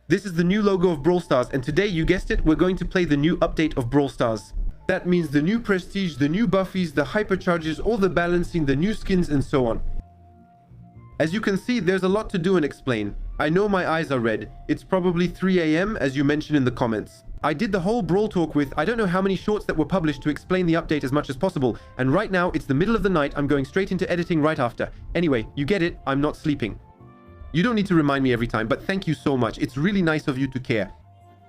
This is the new logo of Brawl Stars, and today, you guessed it, we're going to play the new update of Brawl Stars. That means the new prestige, the new Buffys, the hypercharges, all the balancing, the new skins, and so on. As you can see, there's a lot to do and explain. I know my eyes are red. It's probably 3 AM as you mentioned in the comments. I did the whole Brawl talk with I don't know how many shorts that were published to explain the update as much as possible, and right now it's the middle of the night. I'm going straight into editing right after. Anyway, you get it, I'm not sleeping. You don't need to remind me every time, but thank you so much. It's really nice of you to care.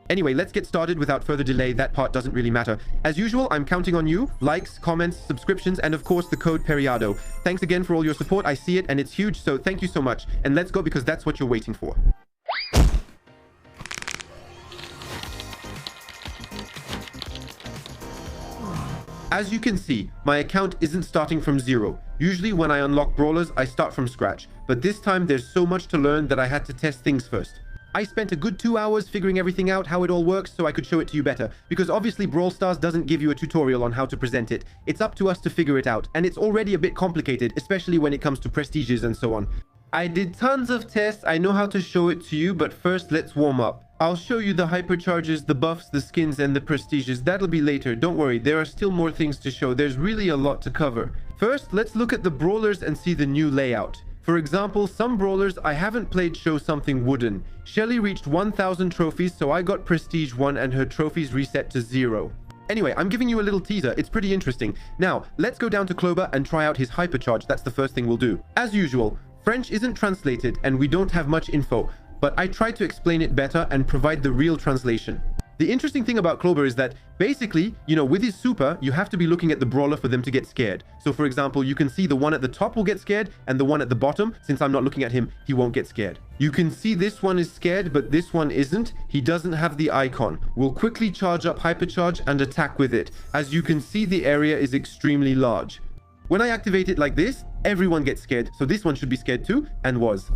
Anyway, let's get started without further delay. That part doesn't really matter. As usual, I'm counting on you. Likes, comments, subscriptions, and of course the code Periado. Thanks again for all your support. I see it and it's huge, so thank you so much. And let's go because that's what you're waiting for. As you can see, my account isn't starting from zero. Usually when I unlock brawlers, I start from scratch. But this time there's so much to learn that I had to test things first. I spent a good 2 hours figuring everything out, how it all works, so I could show it to you better. Because obviously Brawl Stars doesn't give you a tutorial on how to present it. It's up to us to figure it out, and it's already a bit complicated, especially when it comes to prestiges and so on. I did tons of tests, I know how to show it to you, but first let's warm up. I'll show you the hypercharges, the buffs, the skins, and the prestiges. That'll be later, don't worry, there are still more things to show. There's really a lot to cover. First, let's look at the brawlers and see the new layout. For example, some brawlers I haven't played show something wooden. Shelly reached 1000 trophies, so I got prestige 1 and her trophies reset to 0. Anyway, I'm giving you a little teaser. It's pretty interesting. Now, let's go down to Clover and try out his hypercharge. That's the first thing we'll do. As usual, French isn't translated and we don't have much info, but I tried to explain it better and provide the real translation. The interesting thing about Clover is that basically, with his super, you have to be looking at the brawler for them to get scared. So for example, you can see the one at the top will get scared and the one at the bottom, since I'm not looking at him, he won't get scared. You can see this one is scared, but this one isn't. He doesn't have the icon. We'll quickly charge up Hypercharge and attack with it. As you can see, the area is extremely large. When I activate it like this, everyone gets scared. So this one should be scared too, and was.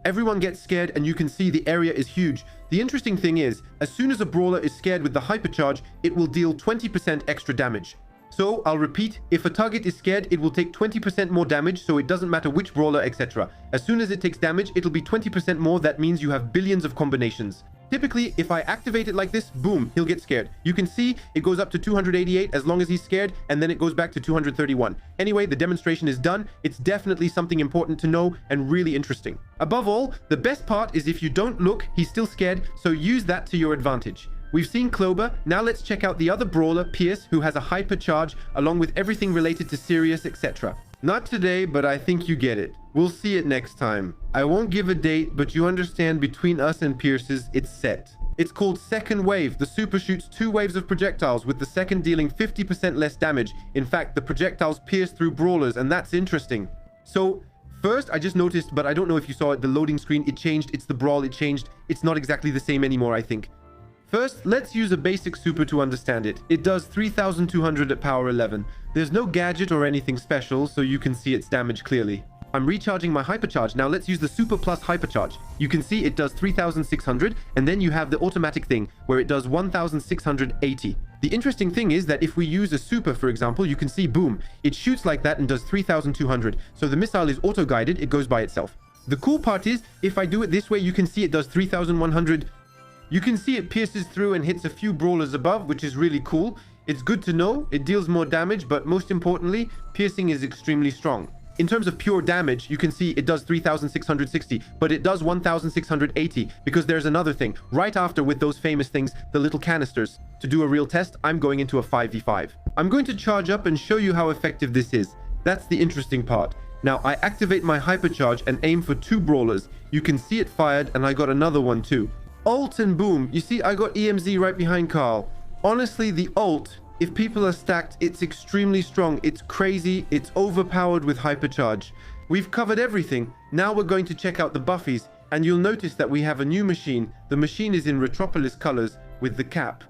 Everyone gets scared and you can see the area is huge. The interesting thing is, as soon as a brawler is scared with the hypercharge, it will deal 20% extra damage. So I'll repeat, if a target is scared, it will take 20% more damage, so it doesn't matter which brawler, etc. As soon as it takes damage, it'll be 20% more. That means you have billions of combinations. Typically, if I activate it like this, boom, he'll get scared. You can see it goes up to 288 as long as he's scared, and then it goes back to 231. Anyway, the demonstration is done. It's definitely something important to know and really interesting. Above all, the best part is if you don't look, he's still scared, so use that to your advantage. We've seen Clover, now let's check out the other brawler, Pierce, who has a hypercharge, along with everything related to Sirius, etc. Not today, but I think you get it. We'll see it next time. I won't give a date, but you understand between us and Pierce's, it's set. It's called Second Wave. The super shoots 2 waves of projectiles, with the second dealing 50% less damage. In fact, the projectiles pierce through brawlers, and that's interesting. So, first, I just noticed, but I don't know if you saw it, the loading screen, it changed. It's the Brawl, it changed. It's not exactly the same anymore, I think. First, let's use a basic super to understand it. It does 3200 at power 11. There's no gadget or anything special, so you can see its damage clearly. I'm recharging my hypercharge. Now let's use the super plus hypercharge. You can see it does 3600, and then you have the automatic thing where it does 1680. The interesting thing is that if we use a super, for example, you can see, boom, it shoots like that and does 3200. So the missile is auto-guided, it goes by itself. The cool part is, if I do it this way, you can see it does 3100. You can see it pierces through and hits a few brawlers above, which is really cool. It's good to know. It deals more damage, but most importantly, piercing is extremely strong. In terms of pure damage, you can see it does 3660, but it does 1680 because there's another thing. Right after, with those famous things, the little canisters. To do a real test, I'm going into a 5v5. I'm going to charge up and show you how effective this is. That's the interesting part. Now, I activate my hypercharge and aim for 2 brawlers. You can see it fired, and I got another one too. Ult and boom. You see, I got EMZ right behind Carl. Honestly, the ult, if people are stacked, it's extremely strong. It's crazy. It's overpowered with hypercharge. We've covered everything. Now we're going to check out the Buffys, and you'll notice that we have a new machine. The machine is in Retropolis colors with the cap.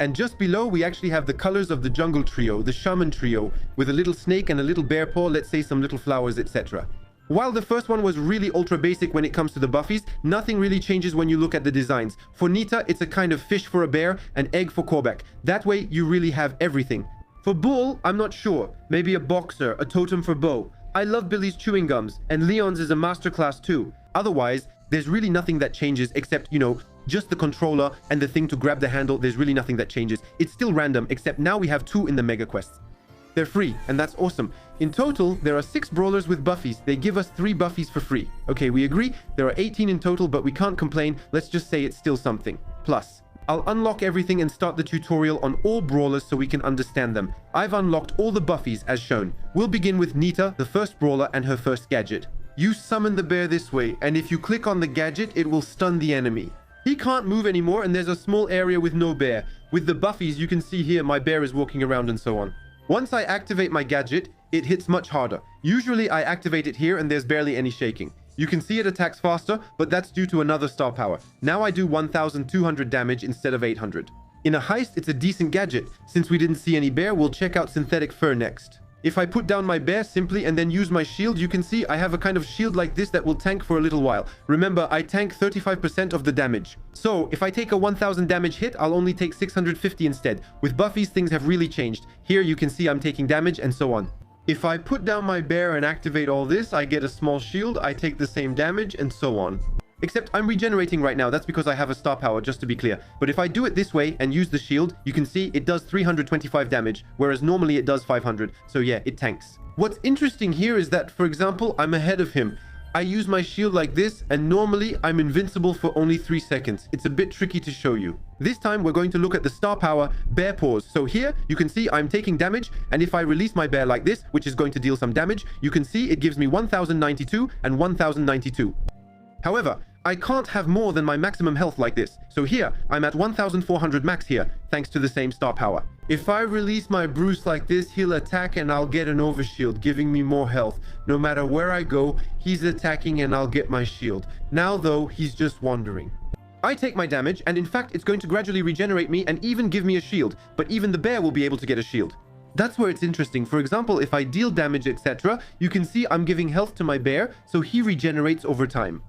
And just below, we actually have the colors of the jungle trio, the shaman trio, with a little snake and a little bear paw, let's say some little flowers, etc. While the first one was really ultra basic when it comes to the Buffys, nothing really changes when you look at the designs. For Nita, it's a kind of fish for a bear, an egg for Korvac. That way, you really have everything. For Bull, I'm not sure. Maybe a boxer, a totem for Bo. I love Billy's chewing gums, and Leon's is a masterclass too. Otherwise, there's really nothing that changes except, you know, just the controller and the thing to grab the handle. There's really nothing that changes. It's still random, except now we have 2 in the mega quests. They're free, and that's awesome. In total, there are 6 brawlers with Buffys. They give us 3 Buffys for free. Okay, we agree. There are 18 in total, but we can't complain. Let's just say it's still something. Plus, I'll unlock everything and start the tutorial on all brawlers so we can understand them. I've unlocked all the Buffys as shown. We'll begin with Nita, the first brawler, and her first gadget. You summon the bear this way, and if you click on the gadget, it will stun the enemy. He can't move anymore, and there's a small area with no bear. With the Buffys, you can see here my bear is walking around and so on. Once I activate my gadget, it hits much harder. Usually I activate it here and there's barely any shaking. You can see it attacks faster, but that's due to another star power. Now I do 1200 damage instead of 800. In a heist, it's a decent gadget. Since we didn't see any bear, we'll check out synthetic fur next. If I put down my bear simply and then use my shield, you can see I have a kind of shield like this that will tank for a little while. Remember, I tank 35% of the damage. So if I take a 1000 damage hit, I'll only take 650 instead. With Buffys, things have really changed. Here you can see I'm taking damage and so on. If I put down my bear and activate all this, I get a small shield, I take the same damage and so on. Except I'm regenerating right now. That's because I have a star power, just to be clear. But if I do it this way and use the shield, you can see it does 325 damage, whereas normally it does 500. So yeah, it tanks. What's interesting here is that, for example, I'm ahead of him. I use my shield like this, and normally I'm invincible for only 3 seconds. It's a bit tricky to show you. This time we're going to look at the star power bear paws. So here you can see I'm taking damage, and if I release my bear like this, which is going to deal some damage, you can see it gives me 1092 and 1092. However, I can't have more than my maximum health like this. So here, I'm at 1400 max here, thanks to the same star power. If I release my Bruce like this, he'll attack and I'll get an overshield, giving me more health. No matter where I go, he's attacking and I'll get my shield. Now though, he's just wandering. I take my damage, and in fact, it's going to gradually regenerate me and even give me a shield, but even the bear will be able to get a shield. That's where it's interesting. For example, if I deal damage, etc., you can see I'm giving health to my bear, so he regenerates over time.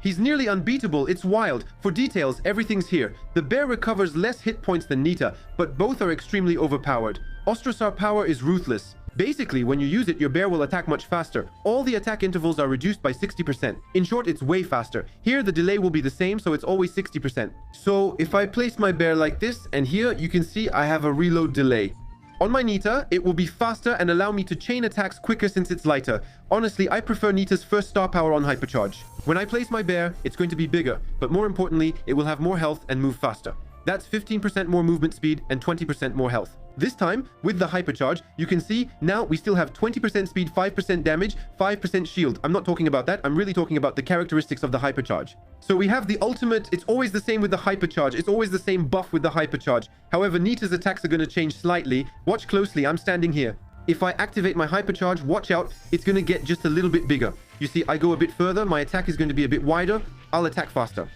He's nearly unbeatable. It's wild. For details, everything's here. The bear recovers less hit points than Nita, but both are extremely overpowered. Ostrosar power is ruthless. Basically, when you use it, your bear will attack much faster. All the attack intervals are reduced by 60%. In short, it's way faster. Here, the delay will be the same, so it's always 60%. So, if I place my bear like this, and here, you can see I have a reload delay. On my Nita, it will be faster and allow me to chain attacks quicker since it's lighter. Honestly, I prefer Nita's first star power on Hypercharge. When I place my bear, it's going to be bigger, but more importantly, it will have more health and move faster. That's 15% more movement speed and 20% more health. This time, with the Hypercharge, you can see now we still have 20% speed, 5% damage, 5% shield. I'm not talking about that. I'm really talking about the characteristics of the Hypercharge. So we have the ultimate. It's always the same with the Hypercharge. It's always the same buff with the Hypercharge. However, Nita's attacks are going to change slightly. Watch closely. I'm standing here. If I activate my Hypercharge, watch out. It's going to get just a little bit bigger. You see, I go a bit further. My attack is going to be a bit wider. I'll attack faster.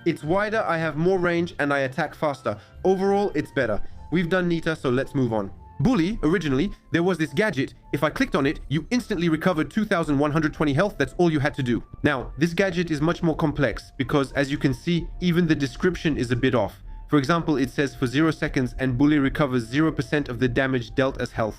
It's wider, I have more range, and I attack faster. Overall, it's better. We've done Nita, so let's move on. Bully, originally, there was this gadget. If I clicked on it, you instantly recovered 2120 health. That's all you had to do. Now, this gadget is much more complex because, as you can see, even the description is a bit off. For example, it says for 0 seconds and Bully recovers 0% of the damage dealt as health.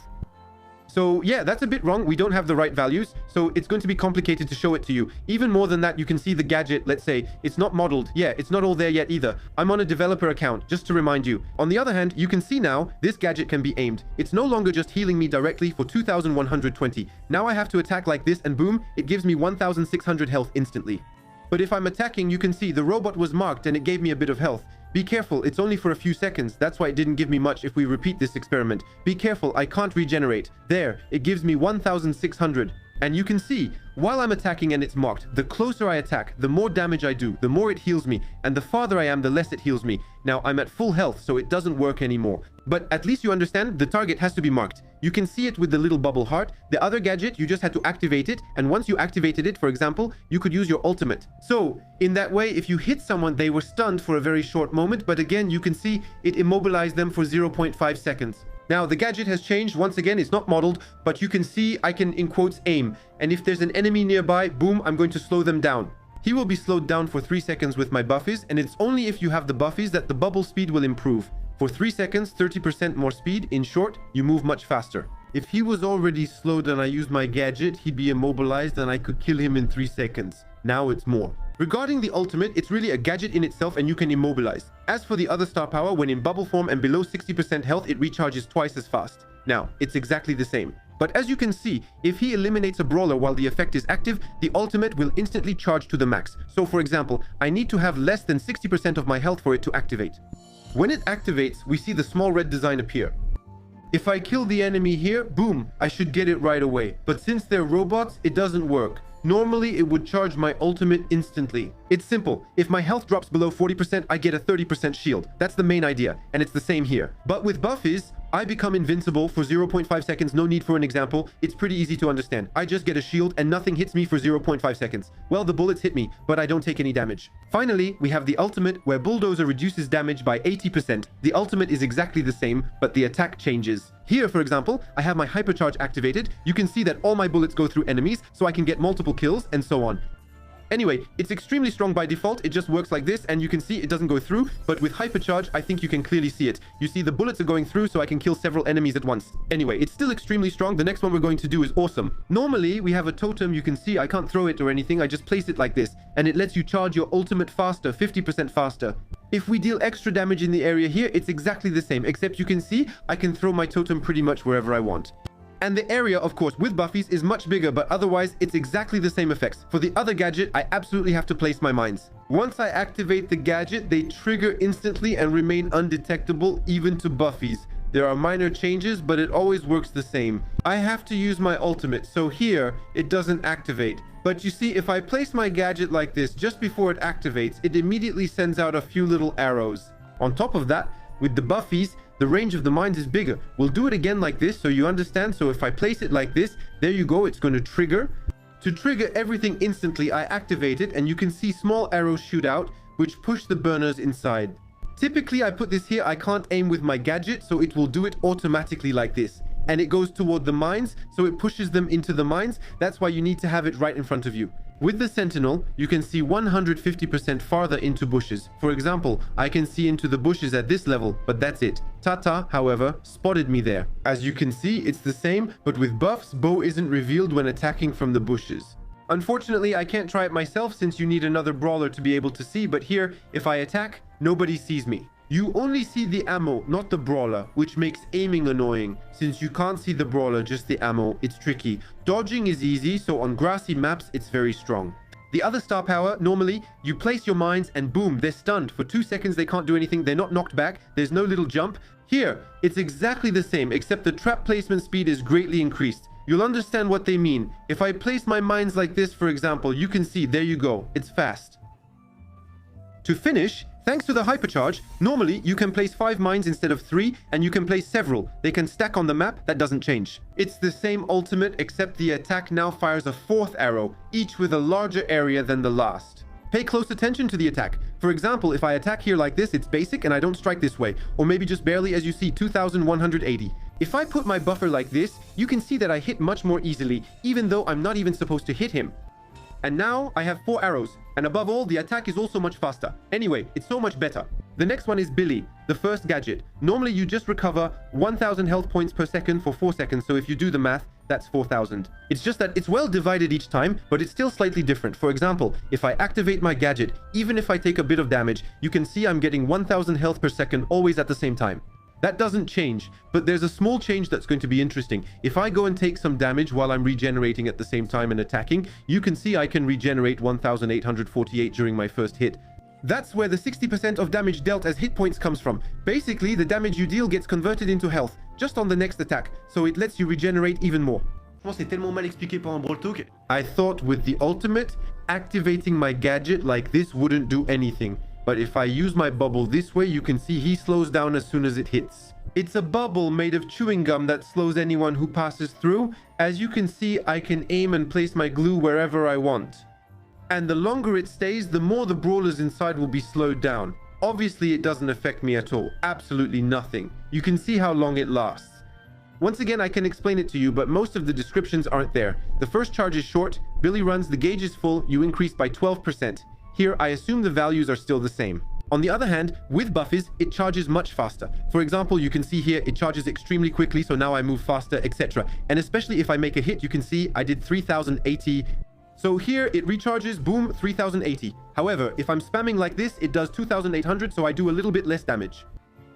So yeah, that's a bit wrong. We don't have the right values, so it's going to be complicated to show it to you. Even more than that, you can see the gadget, let's say, it's not modeled. Yeah, it's not all there yet either. I'm on a developer account, just to remind you. On the other hand, you can see now, this gadget can be aimed. It's no longer just healing me directly for 2120. Now I have to attack like this and boom, it gives me 1600 health instantly. But if I'm attacking, you can see the robot was marked and it gave me a bit of health. Be careful, it's only for a few seconds. That's why it didn't give me much if we repeat this experiment. Be careful, I can't regenerate. There, it gives me 1600. And you can see, while I'm attacking and it's marked, the closer I attack, the more damage I do, the more it heals me, and the farther I am, the less it heals me. Now, I'm at full health, so it doesn't work anymore. But at least you understand, the target has to be marked. You can see it with the little bubble heart. The other gadget, you just had to activate it, and once you activated it, for example, you could use your ultimate. So, in that way, if you hit someone, they were stunned for a very short moment, but again, you can see it immobilized them for 0.5 seconds. Now, the gadget has changed. Once again, it's not modeled, but you can see I can, in quotes, aim. And if there's an enemy nearby, boom, I'm going to slow them down. He will be slowed down for 3 seconds with my Buffys, and it's only if you have the Buffys that the bubble speed will improve. For 3 seconds, 30% more speed. In short, you move much faster. If he was already slowed and I used my gadget, he'd be immobilized and I could kill him in 3 seconds. Now it's more. Regarding the ultimate, it's really a gadget in itself and you can immobilize. As for the other star power, when in bubble form and below 60% health, it recharges twice as fast. Now, it's exactly the same. But as you can see, if he eliminates a brawler while the effect is active, the ultimate will instantly charge to the max. So for example, I need to have less than 60% of my health for it to activate. When it activates, we see the small red design appear. If I kill the enemy here, boom, I should get it right away. But since they're robots, it doesn't work. Normally, it would charge my ultimate instantly. It's simple. If my health drops below 40%, I get a 30% shield. That's the main idea, and it's the same here. But with Buffys, I become invincible for 0.5 seconds. No need for an example. It's pretty easy to understand. I just get a shield and nothing hits me for 0.5 seconds. Well, the bullets hit me, but I don't take any damage. Finally, we have the ultimate where Bulldozer reduces damage by 80%. The ultimate is exactly the same, but the attack changes. Here, for example, I have my Hypercharge activated. You can see that all my bullets go through enemies, so I can get multiple kills and so on. Anyway, it's extremely strong by default. It just works like this, and you can see it doesn't go through. But with Hypercharge, I think you can clearly see it. You see the bullets are going through, so I can kill several enemies at once. Anyway, it's still extremely strong. The next one we're going to do is awesome. Normally, we have a totem. You can see I can't throw it or anything. I just place it like this, and it lets you charge your ultimate faster, 50% faster. If we deal extra damage in the area here, it's exactly the same, except you can see I can throw my totem pretty much wherever I want. And the area, of course, with Buffys is much bigger, but otherwise, it's exactly the same effects. For the other gadget, I absolutely have to place my mines. Once I activate the gadget, they trigger instantly and remain undetectable, even to Buffys. There are minor changes, but it always works the same. I have to use my ultimate, so here, it doesn't activate. But you see, if I place my gadget like this just before it activates, it immediately sends out a few little arrows. On top of that, with the Buffys, the range of the mines is bigger. We'll do it again like this so you understand. So if I place it like this, there you go, it's going to trigger. To trigger everything instantly, I activate it and you can see small arrows shoot out, which push the burners inside. Typically, I put this here, I can't aim with my gadget, so it will do it automatically like this. And it goes toward the mines, so it pushes them into the mines. That's why you need to have it right in front of you. With the Sentinel, you can see 150% farther into bushes. For example, I can see into the bushes at this level, but that's it. Tata, however, spotted me there. As you can see, it's the same, but with buffs, bow isn't revealed when attacking from the bushes. Unfortunately, I can't try it myself since you need another brawler to be able to see, but here, if I attack, nobody sees me. You only see the ammo, not the brawler, which makes aiming annoying. Since you can't see the brawler, just the ammo, it's tricky. Dodging is easy, so on grassy maps, it's very strong. The other star power, normally, you place your mines and boom, they're stunned. For 2 seconds, they can't do anything. They're not knocked back. There's no little jump. Here, it's exactly the same, except the trap placement speed is greatly increased. You'll understand what they mean. If I place my mines like this, for example, you can see, there you go. It's fast. To finish, thanks to the Hypercharge, normally you can place 5 mines instead of 3, and you can place several. They can stack on the map, that doesn't change. It's the same ultimate, except the attack now fires a 4th arrow, each with a larger area than the last. Pay close attention to the attack. For example, if I attack here like this, it's basic and I don't strike this way, or maybe just barely, as you see, 2180. If I put my buffer like this, you can see that I hit much more easily, even though I'm not even supposed to hit him. And now I have 4 arrows. And above all, the attack is also much faster. Anyway, it's so much better. The next one is Billy, the first gadget. Normally, you just recover 1000 health points per second for 4 seconds. So if you do the math, that's 4000. It's just that it's well divided each time, but it's still slightly different. For example, if I activate my gadget, even if I take a bit of damage, you can see I'm getting 1000 health per second always at the same time. That doesn't change, but there's a small change that's going to be interesting. If I go and take some damage while I'm regenerating at the same time and attacking, you can see I can regenerate 1848 during my first hit. That's where the 60% of damage dealt as hit points comes from. Basically, the damage you deal gets converted into health, just on the next attack, so it lets you regenerate even more. C'est tellement mal expliqué par un Brawl Talk. I thought with the ultimate, activating my gadget like this wouldn't do anything. But if I use my bubble this way, you can see he slows down as soon as it hits. It's a bubble made of chewing gum that slows anyone who passes through. As you can see, I can aim and place my glue wherever I want. And the longer it stays, the more the brawlers inside will be slowed down. Obviously, it doesn't affect me at all. Absolutely nothing. You can see how long it lasts. Once again, I can explain it to you, but most of the descriptions aren't there. The first charge is short. Billy runs, the gauge is full. You increase by 12%. Here, I assume the values are still the same. On the other hand, with Buffys, it charges much faster. For example, you can see here, it charges extremely quickly, so now I move faster, etc. And especially if I make a hit, you can see I did 3080. So here it recharges, boom, 3080. However, if I'm spamming like this, it does 2800, so I do a little bit less damage.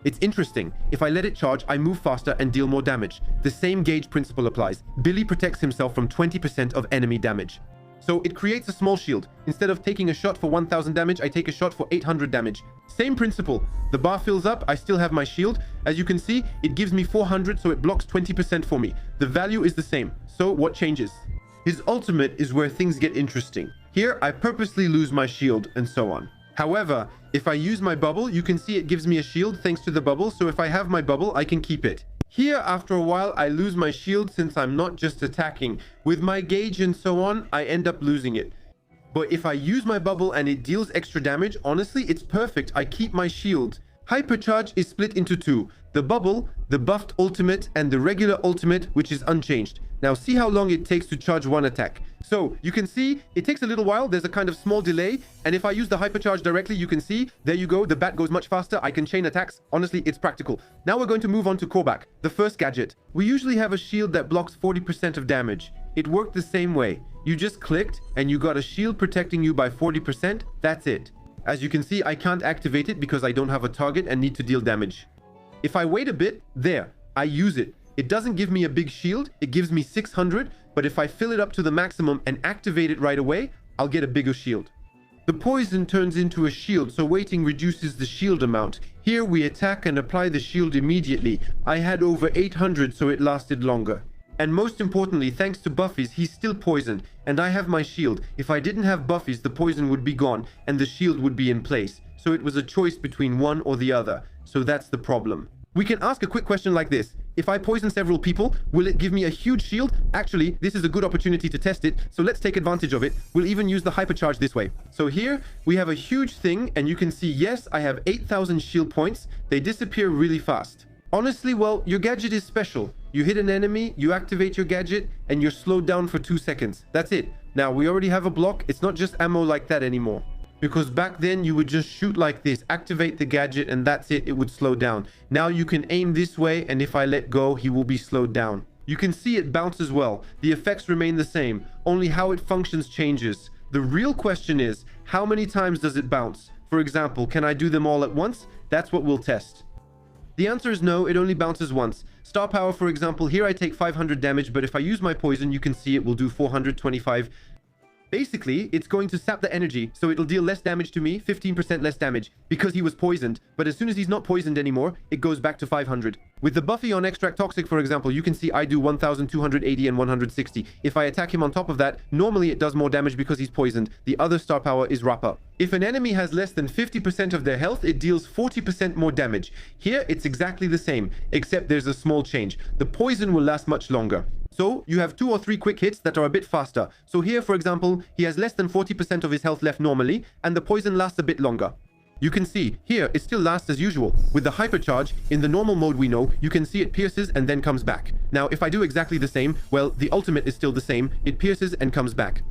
It's interesting. If I let it charge, I move faster and deal more damage. The same gauge principle applies. Billy protects himself from 20% of enemy damage. So it creates a small shield. Instead of taking a shot for 1000 damage, I take a shot for 800 damage. Same principle. The bar fills up, I still have my shield. As you can see, it gives me 400, so it blocks 20% for me. The value is the same. So what changes? His ultimate is where things get interesting. Here, I purposely lose my shield and so on. However, if I use my bubble, you can see it gives me a shield thanks to the bubble. So if I have my bubble, I can keep it. Here, after a while, I lose my shield since I'm not just attacking. With my gauge and so on, I end up losing it. But if I use my bubble and it deals extra damage, honestly, it's perfect. I keep my shield. Hypercharge is split into two. The bubble, the buffed ultimate, and the regular ultimate, which is unchanged. Now see how long it takes to charge one attack. So you can see it takes a little while. There's a kind of small delay. And if I use the hypercharge directly, you can see, there you go. The bat goes much faster. I can chain attacks. Honestly, it's practical. Now we're going to move on to callback, the first gadget. We usually have a shield that blocks 40% of damage. It worked the same way. You just clicked and you got a shield protecting you by 40%. That's it. As you can see, I can't activate it because I don't have a target and need to deal damage. If I wait a bit, there, I use it. It doesn't give me a big shield, it gives me 600, but if I fill it up to the maximum and activate it right away, I'll get a bigger shield. The poison turns into a shield, so waiting reduces the shield amount. Here we attack and apply the shield immediately. I had over 800, so it lasted longer. And most importantly, thanks to Buffys, he's still poisoned, and I have my shield. If I didn't have Buffys, the poison would be gone, and the shield would be in place. So it was a choice between one or the other. So that's the problem. We can ask a quick question like this. If I poison several people, will it give me a huge shield? Actually, this is a good opportunity to test it, so let's take advantage of it. We'll even use the hypercharge this way. So here, we have a huge thing, and you can see, yes, I have 8,000 shield points. They disappear really fast. Honestly, well, your gadget is special. You hit an enemy, you activate your gadget, and you're slowed down for 2 seconds. That's it. Now, we already have a block. It's not just ammo like that anymore. Because back then you would just shoot like this, activate the gadget, and that's it, it would slow down. Now you can aim this way, and if I let go, he will be slowed down. You can see it bounce as well. The effects remain the same, only how it functions changes. The real question is, how many times does it bounce? For example, can I do them all at once? That's what we'll test. The answer is no, it only bounces once. Star power, for example, here I take 500 damage, but if I use my poison, you can see it will do 425. Basically, it's going to sap the energy, so it'll deal less damage to me, 15% less damage, because he was poisoned. But as soon as he's not poisoned anymore, it goes back to 500. With the Buffy on Extract Toxic, for example, you can see I do 1280 and 160. If I attack him on top of that, normally it does more damage because he's poisoned. The other star power is Wrap Up. If an enemy has less than 50% of their health, it deals 40% more damage. Here, it's exactly the same, except there's a small change. The poison will last much longer. So you have 2 or 3 quick hits that are a bit faster. So here, for example, he has less than 40% of his health left normally, and the poison lasts a bit longer. You can see, here, it still lasts as usual. With the hypercharge, in the normal mode we know, you can see it pierces and then comes back. Now, if I do exactly the same, well, the ultimate is still the same. It pierces and comes back.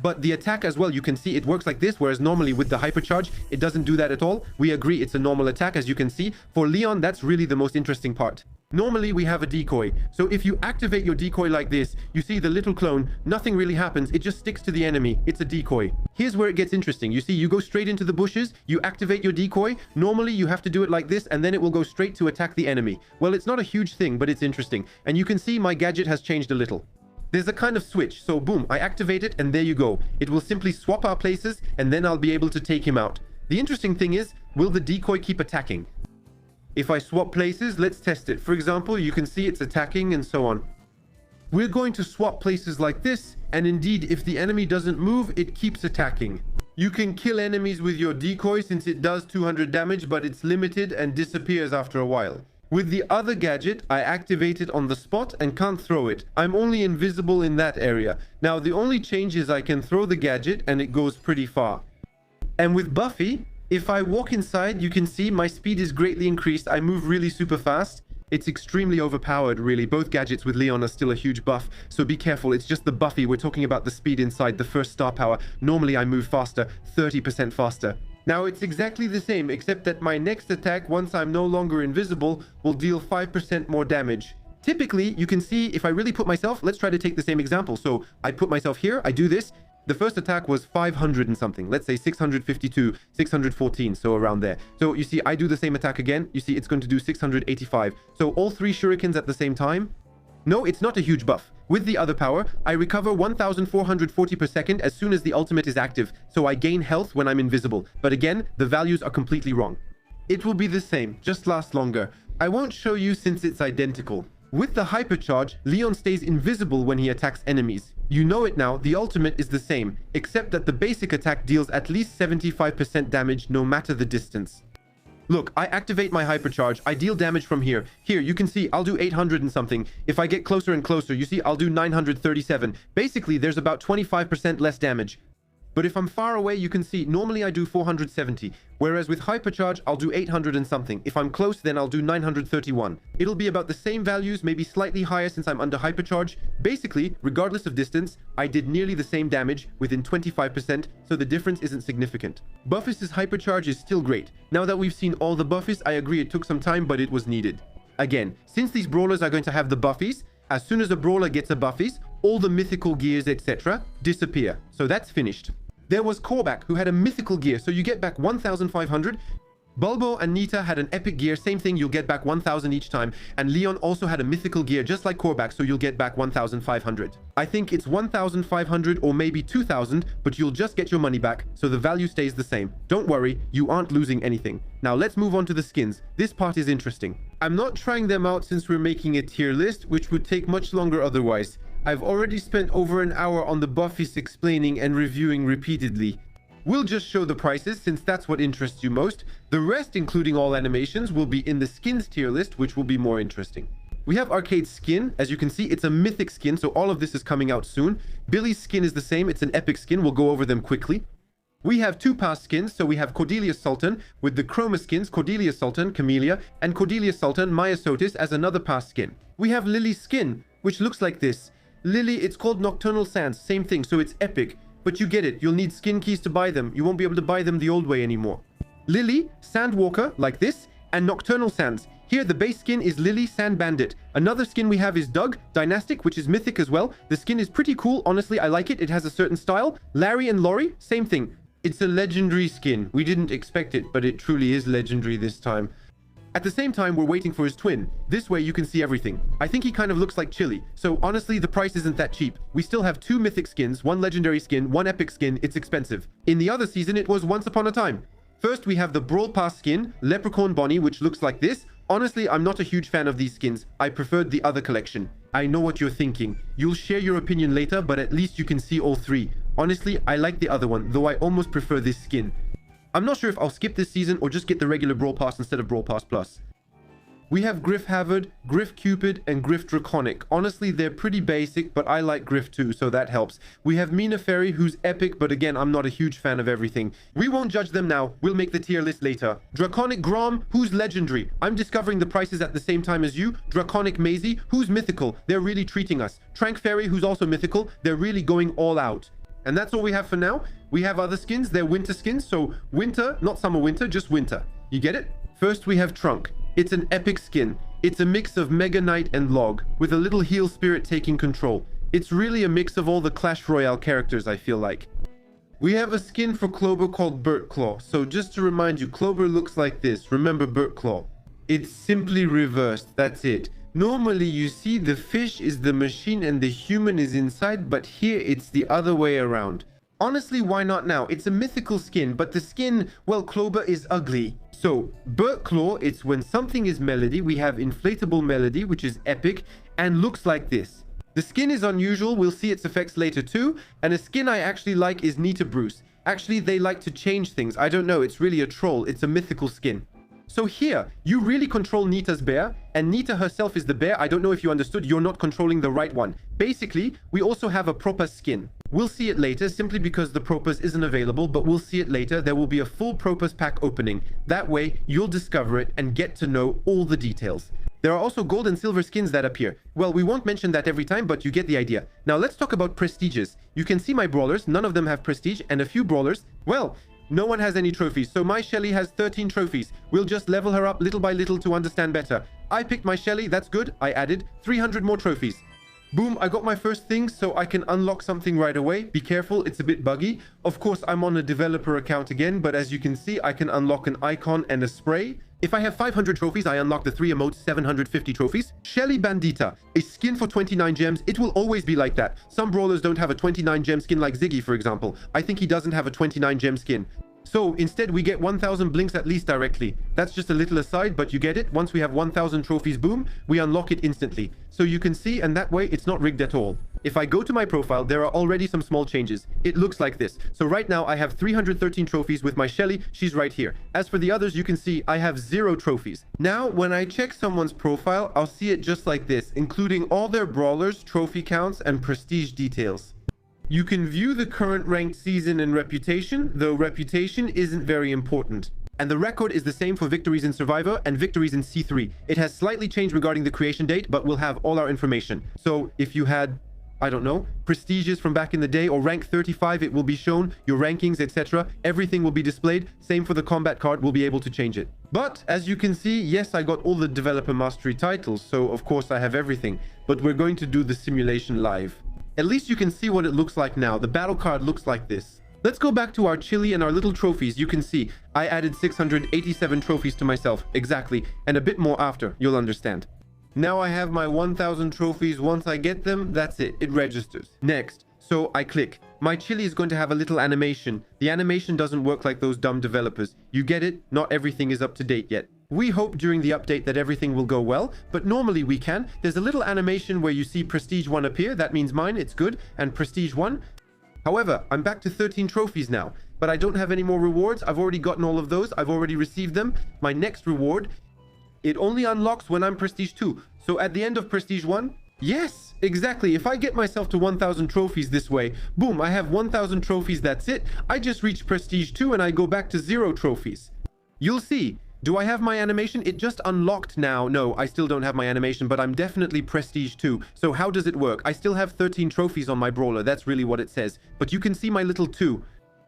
But the attack as well, you can see it works like this, whereas normally with the hypercharge, it doesn't do that at all. We agree it's a normal attack, as you can see. For Leon, that's really the most interesting part. Normally, we have a decoy. So if you activate your decoy like this, you see the little clone, nothing really happens. It just sticks to the enemy. It's a decoy. Here's where it gets interesting. You see, you go straight into the bushes, you activate your decoy. Normally, you have to do it like this, and then it will go straight to attack the enemy. Well, it's not a huge thing, but it's interesting. And you can see my gadget has changed a little. There's a kind of switch, so boom, I activate it, and there you go. It will simply swap our places, and then I'll be able to take him out. The interesting thing is, will the decoy keep attacking? If I swap places, let's test it. For example, you can see it's attacking and so on. We're going to swap places like this, and indeed, if the enemy doesn't move, it keeps attacking. You can kill enemies with your decoy since it does 200 damage, but it's limited and disappears after a while. With the other gadget, I activate it on the spot and can't throw it. I'm only invisible in that area. Now, the only change is I can throw the gadget and it goes pretty far. And with Buffy, if I walk inside, you can see my speed is greatly increased. I move really super fast. It's extremely overpowered, really. Both gadgets with Leon are still a huge buff, so be careful. It's just the Buffy. We're talking about the speed inside, the first star power. Normally, I move faster, 30% faster. Now, it's exactly the same, except that my next attack, once I'm no longer invisible, will deal 5% more damage. Typically, you can see if I really put myself, let's try to take the same example. So I put myself here, I do this. The first attack was 500 and something. Let's say 652, 614, so around there. So you see, I do the same attack again. You see, it's going to do 685. So all 3 shurikens at the same time. No, it's not a huge buff. With the other power, I recover 1440 per second as soon as the ultimate is active, so I gain health when I'm invisible. But again, the values are completely wrong. It will be the same, just lasts longer. I won't show you since it's identical. With the Hypercharge, Leon stays invisible when he attacks enemies. You know it now, the ultimate is the same, except that the basic attack deals at least 75% damage no matter the distance. Look, I activate my Hypercharge, I deal damage from here. Here, you can see, I'll do 800 and something. If I get closer and closer, you see, I'll do 937. Basically, there's about 25% less damage. But if I'm far away, you can see, normally I do 470. Whereas with Hypercharge, I'll do 800 and something. If I'm close, then I'll do 931. It'll be about the same values, maybe slightly higher since I'm under Hypercharge. Basically, regardless of distance, I did nearly the same damage within 25%, so the difference isn't significant. Buffys' Hypercharge is still great. Now that we've seen all the Buffys, I agree it took some time, but it was needed. Again, since these brawlers are going to have the Buffys, as soon as a brawler gets a Buffys, all the mythical gears, etc. disappear. So that's finished. There was Korvac, who had a mythical gear, so you get back 1,500. Bulbo and Nita had an epic gear, same thing, you'll get back 1,000 each time. And Leon also had a mythical gear, just like Korvac, so you'll get back 1,500. I think it's 1,500 or maybe 2,000, but you'll just get your money back, so the value stays the same. Don't worry, you aren't losing anything. Now let's move on to the skins. This part is interesting. I'm not trying them out since we're making a tier list, which would take much longer otherwise. I've already spent over an hour on the Buffys explaining and reviewing repeatedly. We'll just show the prices since that's what interests you most. The rest, including all animations, will be in the skins tier list, which will be more interesting. We have Arcade's skin. As you can see, it's a mythic skin, so all of this is coming out soon. Billy's skin is the same. It's an epic skin. We'll go over them quickly. We have 2 pass skins, so we have Cordelia Sultan with the Chroma skins, Cordelia Sultan, Camellia, and Cordelia Sultan, Maya Sotis as another pass skin. We have Lily's skin, which looks like this. Lily, it's called Nocturnal Sands, same thing, so it's epic. But you get it, you'll need skin keys to buy them. You won't be able to buy them the old way anymore. Lily, Sandwalker, like this, and Nocturnal Sands. Here, the base skin is Lily Sand Bandit. Another skin we have is Doug, Dynastic, which is mythic as well. The skin is pretty cool, honestly, I like it. It has a certain style. Larry and Lori, same thing. It's a legendary skin. We didn't expect it, but it truly is legendary this time. At the same time, we're waiting for his twin. This way you can see everything. I think he kind of looks like Chili. So honestly, the price isn't that cheap. We still have 2 mythic skins, 1 legendary skin, 1 epic skin. It's expensive. In the other season, it was Once Upon a Time. First, we have the Brawl Pass skin, Leprechaun Bonnie, which looks like this. Honestly, I'm not a huge fan of these skins. I preferred the other collection. I know what you're thinking. You'll share your opinion later, but at least you can see all 3. Honestly, I like the other one, though I almost prefer this skin. I'm not sure if I'll skip this season or just get the regular Brawl Pass instead of Brawl Pass Plus. We have Griff Havard, Griff Cupid, and Griff Draconic. Honestly, they're pretty basic, but I like Griff too, so that helps. We have Mina Fairy, who's epic, but again, I'm not a huge fan of everything. We won't judge them now. We'll make the tier list later. Draconic Grom, who's legendary. I'm discovering the prices at the same time as you. Draconic Maisie, who's mythical. They're really treating us. Trank Fairy, who's also mythical. They're really going all out. And that's all we have for now. We have other skins. They're winter skins, so winter, not summer winter, just winter. You get it? First, we have Trunk. It's an epic skin. It's a mix of Mega Knight and Log, with a little heel spirit taking control. It's really a mix of all the Clash Royale characters, I feel like. We have a skin for Clover called Burt Claw. So just to remind you, Clover looks like this. Remember Burt Claw. It's simply reversed, that's it. Normally you see the fish is the machine and the human is inside, but here it's the other way around. Honestly, why not now? It's a mythical skin, but the skin, well, Clover is ugly. So, Burt Claw, it's when something is Melody. We have Inflatable Melody, which is epic, and looks like this. The skin is unusual. We'll see its effects later too. And a skin I actually like is Nita Bruce. Actually, they like to change things. I don't know. It's really a troll. It's a mythical skin. So here, you really control Nita's bear, and Nita herself is the bear. I don't know if you understood. You're not controlling the right one. Basically, we also have a proper skin. We'll see it later, simply because the Propers isn't available, but we'll see it later. There will be a full Propers pack opening. That way, you'll discover it and get to know all the details. There are also gold and silver skins that appear. Well, we won't mention that every time, but you get the idea. Now, let's talk about prestiges. You can see my brawlers. None of them have prestige, and a few brawlers, well, no one has any trophies. So my Shelly has 13 trophies. We'll just level her up little by little to understand better. I picked my Shelly. That's good. I added 300 more trophies. Boom, I got my first thing, so I can unlock something right away. Be careful, it's a bit buggy. Of course, I'm on a developer account again, but as you can see, I can unlock an icon and a spray. If I have 500 trophies, I unlock the 3 emotes, 750 trophies. Shelly Bandita, a skin for 29 gems. It will always be like that. Some brawlers don't have a 29 gem skin like Ziggy, for example. I think he doesn't have a 29 gem skin. So instead, we get 1000 blinks at least directly. That's just a little aside, but you get it. Once we have 1000 trophies, boom, we unlock it instantly. So you can see, and that way it's not rigged at all. If I go to my profile, there are already some small changes. It looks like this. So right now I have 313 trophies with my Shelly. She's right here. As for the others, you can see I have 0 trophies. Now, when I check someone's profile, I'll see it just like this, including all their brawlers, trophy counts, and prestige details. You can view the current ranked season and reputation, though reputation isn't very important. And the record is the same for victories in Survivor and victories in C3. It has slightly changed regarding the creation date, but we'll have all our information. So if you had, I don't know, prestiges from back in the day or rank 35, it will be shown, your rankings, etc. Everything will be displayed. Same for the combat card, we'll be able to change it. But as you can see, yes, I got all the developer mastery titles, so of course I have everything. But we're going to do the simulation live. At least you can see what it looks like now. The battle card looks like this. Let's go back to our chili and our little trophies. You can see I added 687 trophies to myself. Exactly. And a bit more after. You'll understand. Now I have my 1000 trophies. Once I get them, that's it. It registers. Next. So I click. My chili is going to have a little animation. The animation doesn't work like those dumb developers. You get it? Not everything is up to date yet. We hope during the update that everything will go well, but normally we can. There's a little animation where you see Prestige 1 appear. That means mine, it's good. And Prestige 1. However, I'm back to 13 trophies now, but I don't have any more rewards. I've already gotten all of those. I've already received them. My next reward, it only unlocks when I'm Prestige 2. So at the end of Prestige 1, yes, exactly. If I get myself to 1000 trophies this way, boom, I have 1000 trophies. That's it. I just reached Prestige 2 and I go back to 0 trophies. You'll see. Do I have my animation? It just unlocked now. No, I still don't have my animation, but I'm definitely Prestige 2. So how does it work? I still have 13 trophies on my Brawler. That's really what it says. But you can see my little 2.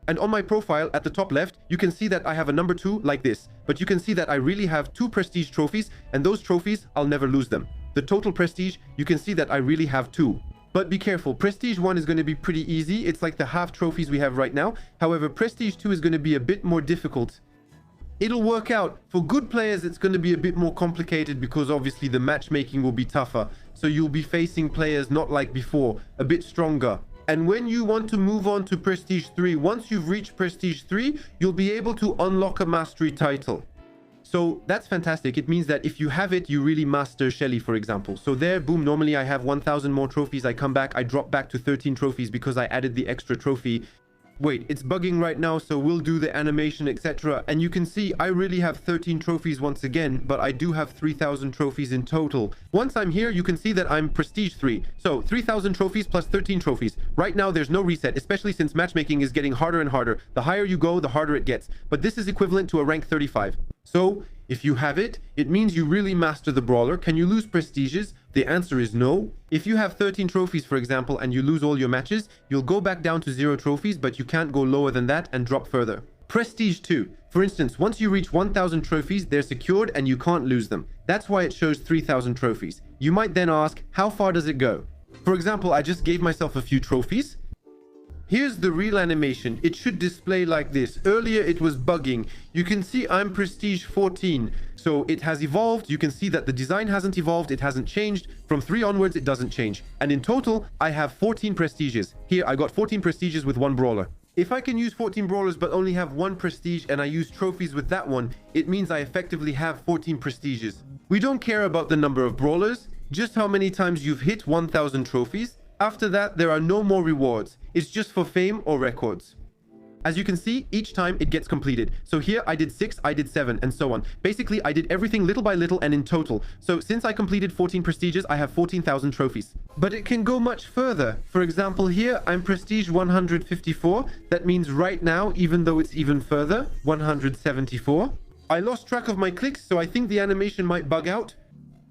And on my profile at the top left, you can see that I have a number 2 like this. But you can see that I really have 2 Prestige trophies, and those trophies, I'll never lose them. The total Prestige, you can see that I really have 2. But be careful, Prestige 1 is going to be pretty easy. It's like the half trophies we have right now. However, Prestige 2 is going to be a bit more difficult. It'll work out. For good players, it's going to be a bit more complicated because obviously the matchmaking will be tougher. So you'll be facing players not like before, a bit stronger. And when you want to move on to Prestige 3, once you've reached Prestige 3, you'll be able to unlock a mastery title. So that's fantastic. It means that if you have it, you really master Shelly, for example. So there, boom, normally I have 1000 more trophies. I come back, I drop back to 13 trophies because I added the extra trophy. Wait, it's bugging right now, so we'll do the animation, etc. And you can see I really have 13 trophies once again, but I do have 3000 trophies in total. Once I'm here, you can see that I'm Prestige 3. So 3000 trophies plus 13 trophies. Right now, there's no reset, especially since matchmaking is getting harder and harder. The higher you go, the harder it gets. But this is equivalent to a rank 35. So if you have it, it means you really master the Brawler. Can you lose prestiges? The answer is no. If you have 13 trophies, for example, and you lose all your matches, you'll go back down to 0 trophies, but you can't go lower than that and drop further. Prestige 2. For instance, once you reach 1000 trophies, they're secured and you can't lose them. That's why it shows 3000 trophies. You might then ask, how far does it go? For example, I just gave myself a few trophies. Here's the real animation. It should display like this. Earlier it was bugging. You can see I'm Prestige 14. So it has evolved. You can see that the design hasn't evolved. It hasn't changed. From 3 onwards, it doesn't change. And in total, I have 14 prestiges. Here, I got 14 prestiges with 1 brawler. If I can use 14 brawlers but only have 1 prestige and I use trophies with that one, it means I effectively have 14 prestiges. We don't care about the number of brawlers, just how many times you've hit 1000 trophies. After that, there are no more rewards. It's just for fame or records. As you can see, each time it gets completed. So here I did 6, I did 7, and so on. Basically, I did everything little by little and in total. So since I completed 14 prestiges, I have 14,000 trophies. But it can go much further. For example, here I'm Prestige 154. That means right now, even though it's even further, 174. I lost track of my clicks, so I think the animation might bug out.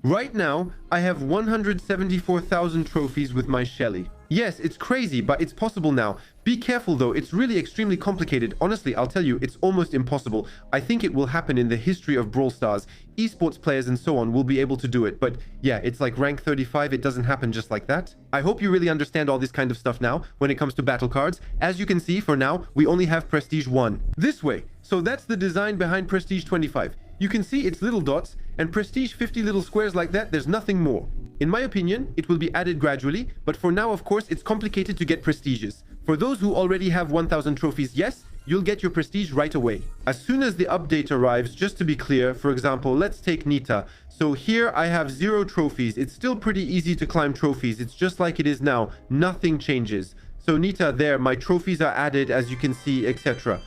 Right now, I have 174,000 trophies with my Shelly. Yes, it's crazy, but it's possible now. Be careful though, it's really extremely complicated. Honestly, I'll tell you, it's almost impossible. I think it will happen in the history of Brawl Stars. Esports players and so on will be able to do it, but yeah, it's like rank 35, it doesn't happen just like that. I hope you really understand all this kind of stuff now when it comes to battle cards. As you can see, for now, we only have Prestige 1. This way. So that's the design behind Prestige 25. You can see it's little dots, and Prestige 50 little squares like that, there's nothing more. In my opinion, it will be added gradually, but for now, of course, it's complicated to get prestiges. For those who already have 1000 trophies, yes, you'll get your prestige right away. As soon as the update arrives, just to be clear, for example, let's take Nita. So here I have 0 trophies. It's still pretty easy to climb trophies. It's just like it is now. Nothing changes. So Nita, there, my trophies are added, as you can see, etc.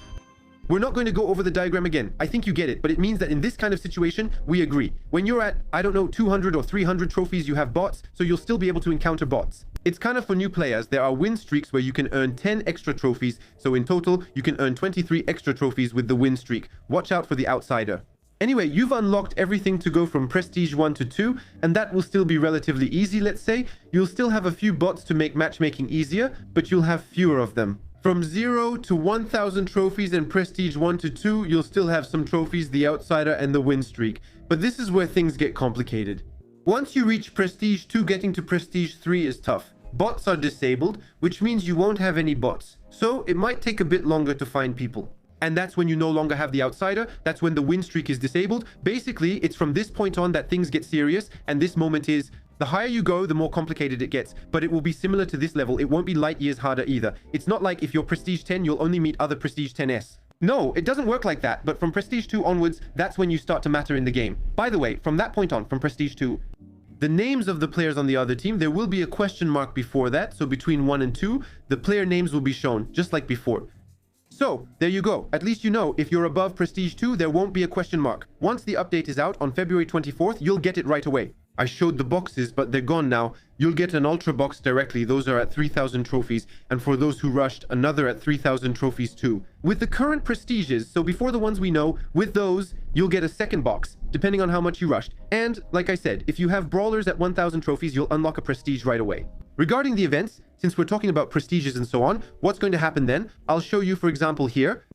We're not going to go over the diagram again. I think you get it, but it means that in this kind of situation, we agree. When you're at, I don't know, 200 or 300 trophies, you have bots, so you'll still be able to encounter bots. It's kind of for new players. There are win streaks where you can earn 10 extra trophies, so in total, you can earn 23 extra trophies with the win streak. Watch out for the outsider. Anyway, you've unlocked everything to go from Prestige 1 to 2, and that will still be relatively easy, let's say. You'll still have a few bots to make matchmaking easier, but you'll have fewer of them. From 0 to 1000 trophies in Prestige 1 to 2, you'll still have some trophies, the outsider, and the win streak. But this is where things get complicated. Once you reach Prestige 2, getting to Prestige 3 is tough. Bots are disabled, which means you won't have any bots. So it might take a bit longer to find people. And that's when you no longer have the outsider. That's when the win streak is disabled. Basically, it's from this point on that things get serious. And this moment is, the higher you go, the more complicated it gets. But it will be similar to this level. It won't be light years harder either. It's not like if you're Prestige 10, you'll only meet other Prestige 10s. No, it doesn't work like that. But from Prestige 2 onwards, that's when you start to matter in the game. By the way, from that point on, from Prestige 2, the names of the players on the other team, there will be a question mark before that. So between 1 and 2, the player names will be shown, just like before. So, there you go. At least you know, if you're above Prestige 2, there won't be a question mark. Once the update is out on February 24th, you'll get it right away. I showed the boxes, but they're gone now. You'll get an ultra box directly. Those are at 3000 trophies. And for those who rushed, another at 3000 trophies too. With the current prestiges, so before the ones we know, with those, you'll get a second box, depending on how much you rushed. And, like I said, if you have brawlers at 1000 trophies, you'll unlock a prestige right away. Regarding the events, since we're talking about prestiges and so on, what's going to happen then? I'll show you, for example, here.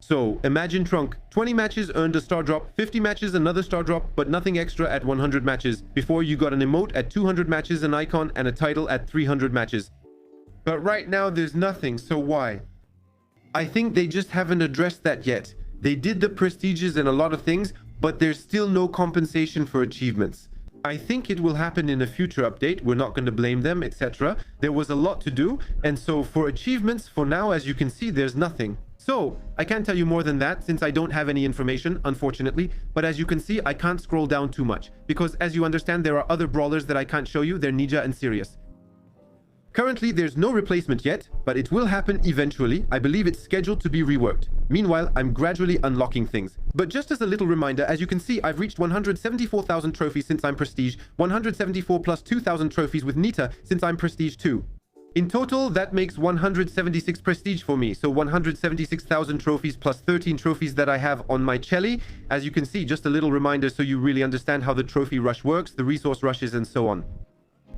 So, imagine Trunk. 20 matches earned a star drop, 50 matches another star drop, but nothing extra at 100 matches. Before, you got an emote at 200 matches, an icon, and a title at 300 matches. But right now, there's nothing, so why? I think they just haven't addressed that yet. They did the prestiges and a lot of things, but there's still no compensation for achievements. I think it will happen in a future update. We're not going to blame them, etc. There was a lot to do, and so for achievements, for now, as you can see, there's nothing. So, I can't tell you more than that since I don't have any information, unfortunately, but as you can see, I can't scroll down too much, because as you understand, there are other brawlers that I can't show you. They're Ninja and Sirius. Currently, there's no replacement yet, but it will happen eventually. I believe it's scheduled to be reworked. Meanwhile, I'm gradually unlocking things. But just as a little reminder, as you can see, I've reached 174,000 trophies since I'm Prestige, 174 plus 2,000 trophies with Nita since I'm Prestige 2. In total, that makes 176 prestige for me, so 176,000 trophies plus 13 trophies that I have on my Chelly. As you can see, just a little reminder so you really understand how the trophy rush works, the resource rushes, and so on.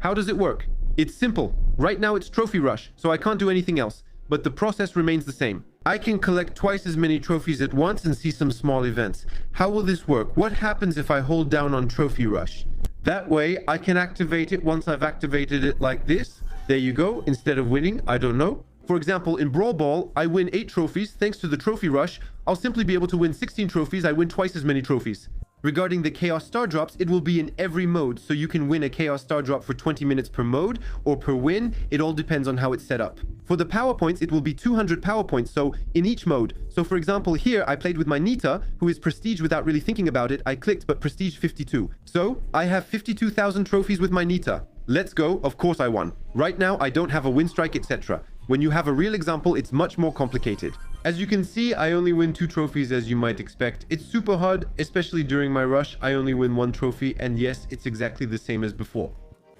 How does it work? It's simple. Right now it's trophy rush, so I can't do anything else, but the process remains the same. I can collect twice as many trophies at once and see some small events. How will this work? What happens if I hold down on trophy rush? That way, I can activate it once I've activated it like this. There you go. Instead of winning, I don't know. For example, in Brawl Ball, I win 8 trophies. Thanks to the trophy rush, I'll simply be able to win 16 trophies. I win twice as many trophies. Regarding the Chaos Star Drops, it will be in every mode, so you can win a Chaos Star Drop for 20 minutes per mode, or per win. It all depends on how it's set up. For the power points, it will be 200 power points, so in each mode. So for example, here, I played with my Nita, who is Prestige without really thinking about it. I clicked, but Prestige 52. So, I have 52,000 trophies with my Nita. Let's go. Of course I won. Right now, I don't have a win strike, etc. When you have a real example, it's much more complicated. As you can see, I only win 2 trophies as you might expect. It's super hard, especially during my rush. I only win 1 trophy, and yes, it's exactly the same as before.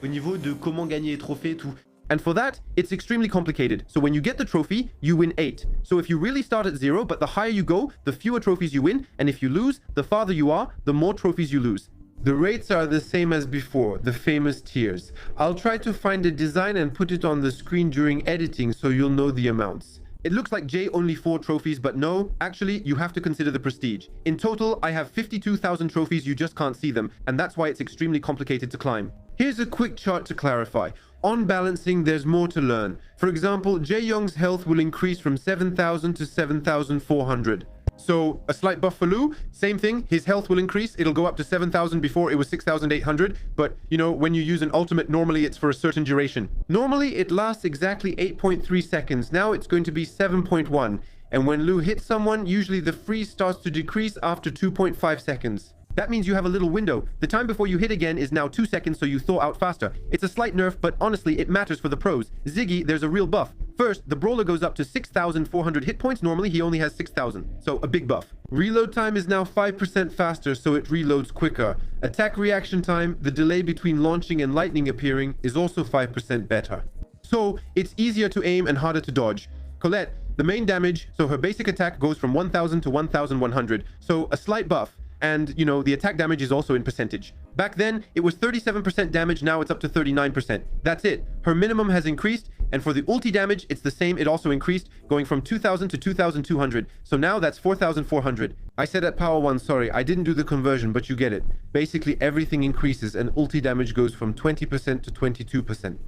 Au niveau de comment gagner les trophées, tout. And for that, it's extremely complicated. So when you get the trophy, you win 8. So if you really start at 0, but the higher you go, the fewer trophies you win. And if you lose, the farther you are, the more trophies you lose. The rates are the same as before, the famous tiers. I'll try to find a design and put it on the screen during editing so you'll know the amounts. It looks like Jay only 4 trophies, but no, actually, you have to consider the prestige. In total, I have 52,000 trophies, you just can't see them, and that's why it's extremely complicated to climb. Here's a quick chart to clarify. On balancing, there's more to learn. For example, Jae Young's health will increase from 7,000 to 7,400. So, a slight buff for Lou, same thing, his health will increase, it'll go up to 7,000 before it was 6,800, but, you know, when you use an ultimate, normally it's for a certain duration. Normally, it lasts exactly 8.3 seconds, now it's going to be 7.1, and when Lou hits someone, usually the freeze starts to decrease after 2.5 seconds. That means you have a little window. The time before you hit again is now 2 seconds, so you thaw out faster. It's a slight nerf, but honestly, it matters for the pros. Ziggy, there's a real buff. First, the Brawler goes up to 6,400 hit points. Normally, he only has 6,000, so a big buff. Reload time is now 5% faster, so it reloads quicker. Attack reaction time, the delay between launching and lightning appearing, is also 5% better. So, it's easier to aim and harder to dodge. Colette, the main damage, so her basic attack goes from 1,000 to 1,100, so a slight buff. And, you know, the attack damage is also in percentage. Back then, it was 37% damage, now it's up to 39%. That's it. Her minimum has increased, and for the ulti damage, it's the same, it also increased, going from 2,000 to 2,200. So now that's 4,400. I said at power 1, sorry, I didn't do the conversion, but you get it. Basically, everything increases, and ulti damage goes from 20% to 22%.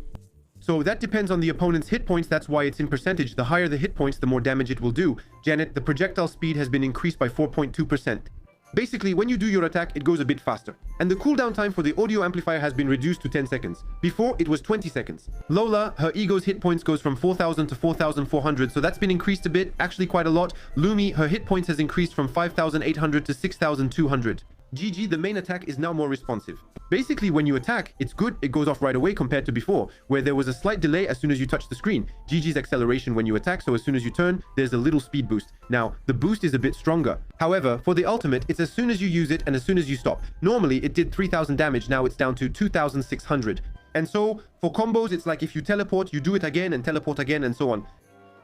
So that depends on the opponent's hit points, that's why it's in percentage. The higher the hit points, the more damage it will do. Janet, the projectile speed has been increased by 4.2%. Basically, when you do your attack, it goes a bit faster. And the cooldown time for the audio amplifier has been reduced to 10 seconds. Before, it was 20 seconds. Lola, her ego's hit points goes from 4,000 to 4,400, so that's been increased a bit, actually quite a lot. Lumi, her hit points has increased from 5,800 to 6,200. Gigi, the main attack, is now more responsive. Basically, when you attack, it's good, it goes off right away compared to before, where there was a slight delay as soon as you touch the screen. Gigi's acceleration when you attack, so as soon as you turn, there's a little speed boost. Now, the boost is a bit stronger. However, for the ultimate, it's as soon as you use it and as soon as you stop. Normally, it did 3,000 damage, now it's down to 2,600. And so, for combos, it's like if you teleport, you do it again and teleport again and so on.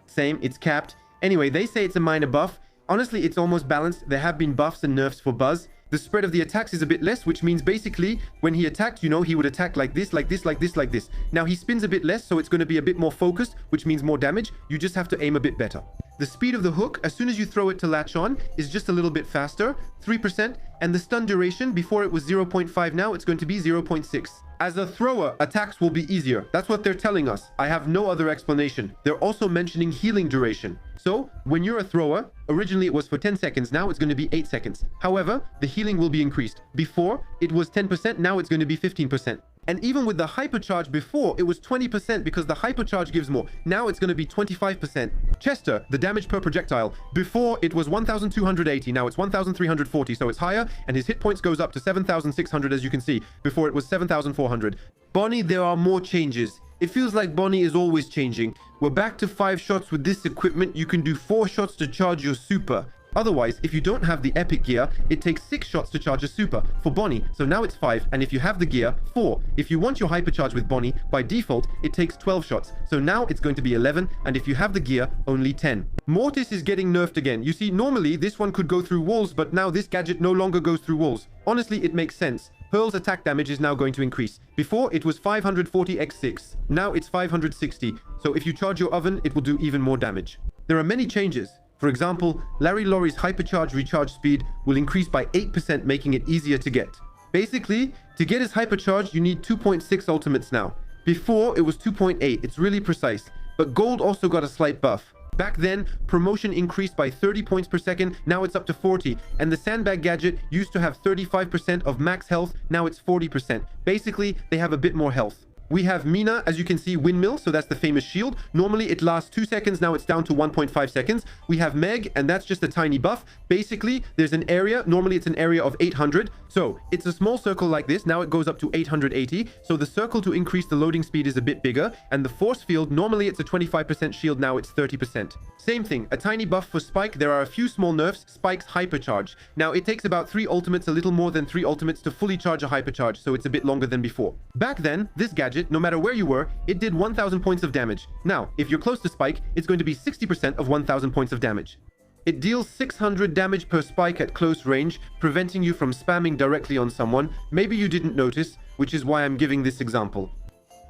Same, it's capped. Anyway, they say it's a minor buff. Honestly, it's almost balanced. There have been buffs and nerfs for Buzz. The spread of the attacks is a bit less, which means basically when he attacked, you know, he would attack like this, like this, like this, like this. Now he spins a bit less, so it's going to be a bit more focused, which means more damage. You just have to aim a bit better. The speed of the hook, as soon as you throw it to latch on, is just a little bit faster, 3%, and the stun duration, before it was 0.5, now it's going to be 0.6. As a thrower, attacks will be easier. That's what they're telling us. I have no other explanation. They're also mentioning healing duration. So, when you're a thrower, originally it was for 10 seconds, now it's going to be 8 seconds. However, the healing will be increased. Before, it was 10%, now it's going to be 15%. And even with the Hypercharge before, it was 20% because the Hypercharge gives more. Now it's going to be 25%. Chester, the damage per projectile. Before, it was 1,280. Now it's 1,340, so it's higher. And his hit points goes up to 7,600, as you can see. Before, it was 7,400. Bonnie, there are more changes. It feels like Bonnie is always changing. We're back to 5 shots with this equipment. You can do 4 shots to charge your super. Otherwise, if you don't have the epic gear, it takes 6 shots to charge a super for Bonnie, so now it's 5, and if you have the gear, 4. If you want your hypercharge with Bonnie, by default, it takes 12 shots, so now it's going to be 11, and if you have the gear, only 10. Mortis is getting nerfed again. You see, normally this one could go through walls, but now this gadget no longer goes through walls. Honestly, it makes sense. Pearl's attack damage is now going to increase. Before, it was 540 x 6. Now it's 560, so if you charge your oven, it will do even more damage. There are many changes. For example, Larry Laurie's Hypercharge recharge speed will increase by 8%, making it easier to get. Basically, to get his Hypercharge, you need 2.6 ultimates now. Before, it was 2.8. It's really precise. But Gold also got a slight buff. Back then, promotion increased by 30 points per second, now it's up to 40. And the Sandbag gadget used to have 35% of max health, now it's 40%. Basically, they have a bit more health. We have Mina, as you can see, windmill, so that's the famous shield. Normally it lasts 2 seconds, now it's down to 1.5 seconds. We have Meg, and that's just a tiny buff. Basically, there's an area, normally it's an area of 800. So it's a small circle like this, now it goes up to 880. So the circle to increase the loading speed is a bit bigger. And the force field, normally it's a 25% shield, now it's 30%. Same thing, a tiny buff for Spike. There are a few small nerfs. Spike's Hypercharge. Now it takes about 3 ultimates, a little more than 3 ultimates to fully charge a Hypercharge, so it's a bit longer than before. Back then, this gadget, no matter where you were, it did 1,000 points of damage. Now, if you're close to Spike, it's going to be 60% of 1,000 points of damage. It deals 600 damage per spike at close range, preventing you from spamming directly on someone. Maybe you didn't notice, which is why I'm giving this example.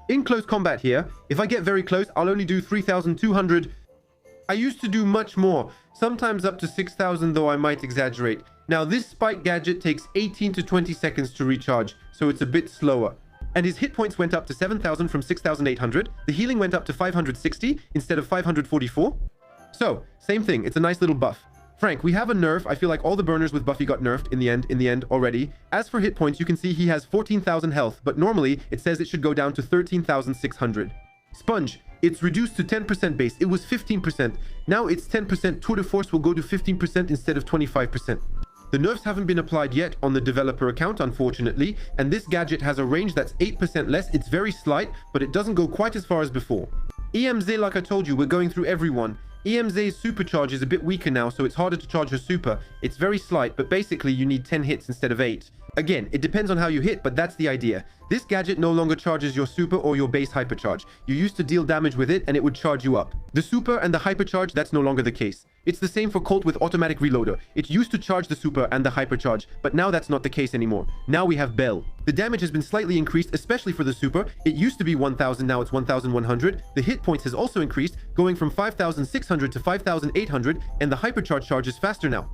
In close combat here, if I get very close, I'll only do 3,200. I used to do much more, sometimes up to 6,000, though I might exaggerate. Now this spike gadget takes 18 to 20 seconds to recharge, so it's a bit slower. And his hit points went up to 7,000 from 6,800. The healing went up to 560 instead of 544. So, same thing, it's a nice little buff. Frank, we have a nerf. I feel like all the burners with Buffy got nerfed in the end already. As for hit points, you can see he has 14,000 health, but normally it says it should go down to 13,600. Sponge, it's reduced to 10% base. It was 15%. Now it's 10%. Tour de force will go to 15% instead of 25%. The nerfs haven't been applied yet on the developer account, unfortunately, and this gadget has a range that's 8% less. It's very slight, but it doesn't go quite as far as before. EMZ, like I told you, we're going through everyone. EMZ's supercharge is a bit weaker now, so it's harder to charge her super. It's very slight, but basically you need 10 hits instead of 8. Again, it depends on how you hit, but that's the idea. This gadget no longer charges your super or your base hypercharge. You used to deal damage with it and it would charge you up. The super and the hypercharge, that's no longer the case. It's the same for Colt with automatic reloader. It used to charge the super and the hypercharge, but now that's not the case anymore. Now we have Bell. The damage has been slightly increased, especially for the super. It used to be 1,000, now it's 1,100. The hit points has also increased, going from 5,600 to 5,800, and the hypercharge charge is faster now.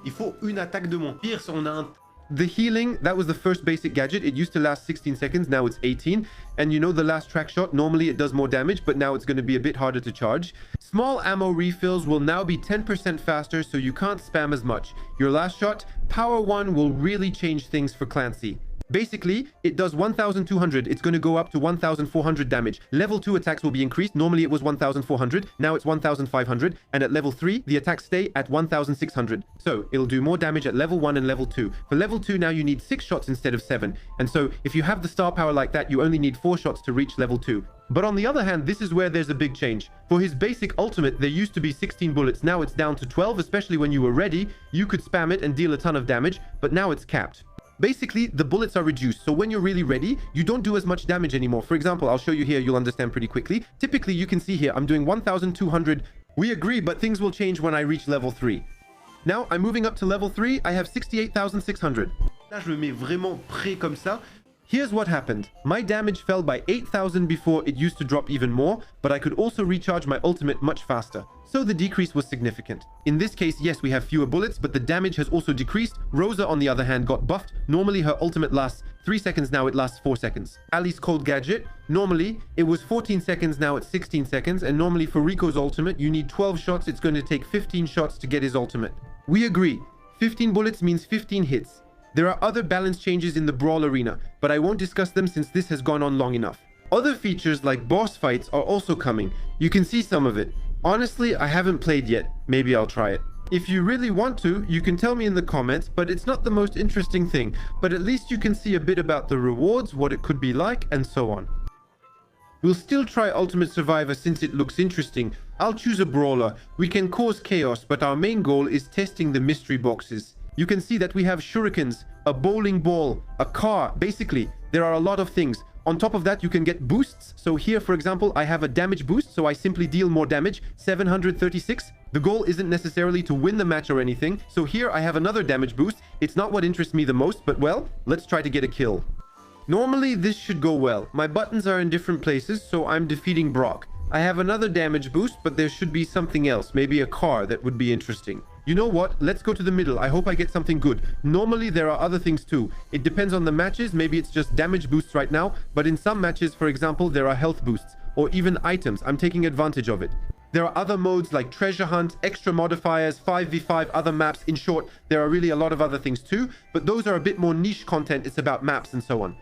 Il faut une attaque de moins. Pire, on a un... The healing, that was the first basic gadget. It used to last 16 seconds, now it's 18. And you know the last track shot, normally it does more damage, but now it's going to be a bit harder to charge. Small ammo refills will now be 10% faster, so you can't spam as much. Your last shot, Power 1, will really change things for Clancy. Basically, it does 1,200. It's going to go up to 1,400 damage. Level 2 attacks will be increased. Normally it was 1,400. Now it's 1,500. And at level 3, the attacks stay at 1,600. So it'll do more damage at level 1 and level 2. For level 2, now you need 6 shots instead of 7. And so if you have the star power like that, you only need 4 shots to reach level 2. But on the other hand, this is where there's a big change. For his basic ultimate, there used to be 16 bullets. Now it's down to 12, especially when you were ready. You could spam it and deal a ton of damage, but now it's capped. Basically, the bullets are reduced, so when you're really ready, you don't do as much damage anymore. For example, I'll show you here, you'll understand pretty quickly. Typically, you can see here, I'm doing 1,200. We agree, but things will change when I reach level 3. Now, I'm moving up to level 3, I have 68,600. Là, je me mets vraiment près comme ça. Here's what happened. My damage fell by 8,000 before. It used to drop even more, but I could also recharge my ultimate much faster. So the decrease was significant. In this case, yes, we have fewer bullets, but the damage has also decreased. Rosa, on the other hand, got buffed. Normally, her ultimate lasts 3 seconds, now it lasts 4 seconds. Ali's cold gadget, normally, it was 14 seconds, now it's 16 seconds. And normally for Rico's ultimate, you need 12 shots. It's going to take 15 shots to get his ultimate. We agree. 15 bullets means 15 hits. There are other balance changes in the Brawl arena, but I won't discuss them since this has gone on long enough. Other features like boss fights are also coming. You can see some of it. Honestly, I haven't played yet. Maybe I'll try it. If you really want to, you can tell me in the comments, but it's not the most interesting thing. But at least you can see a bit about the rewards, what it could be like, and so on. We'll still try Ultimate Survivor since it looks interesting. I'll choose a brawler. We can cause chaos, but our main goal is testing the mystery boxes. You can see that we have shurikens, a bowling ball, a car. Basically, there are a lot of things. On top of that, you can get boosts. So here, for example, I have a damage boost, so I simply deal more damage, 736. The goal isn't necessarily to win the match or anything. So here I have another damage boost. It's not what interests me the most, but well, let's try to get a kill. Normally, this should go well. My buttons are in different places, so I'm defeating Brock. I have another damage boost, but there should be something else, maybe a car that would be interesting. You know what? Let's go to the middle. I hope I get something good. Normally, there are other things too. It depends on the matches. Maybe it's just damage boosts right now. But in some matches, for example, there are health boosts or even items. I'm taking advantage of it. There are other modes like treasure hunt, extra modifiers, 5v5, other maps. In short, there are really a lot of other things too. But those are a bit more niche content. It's about maps and so on.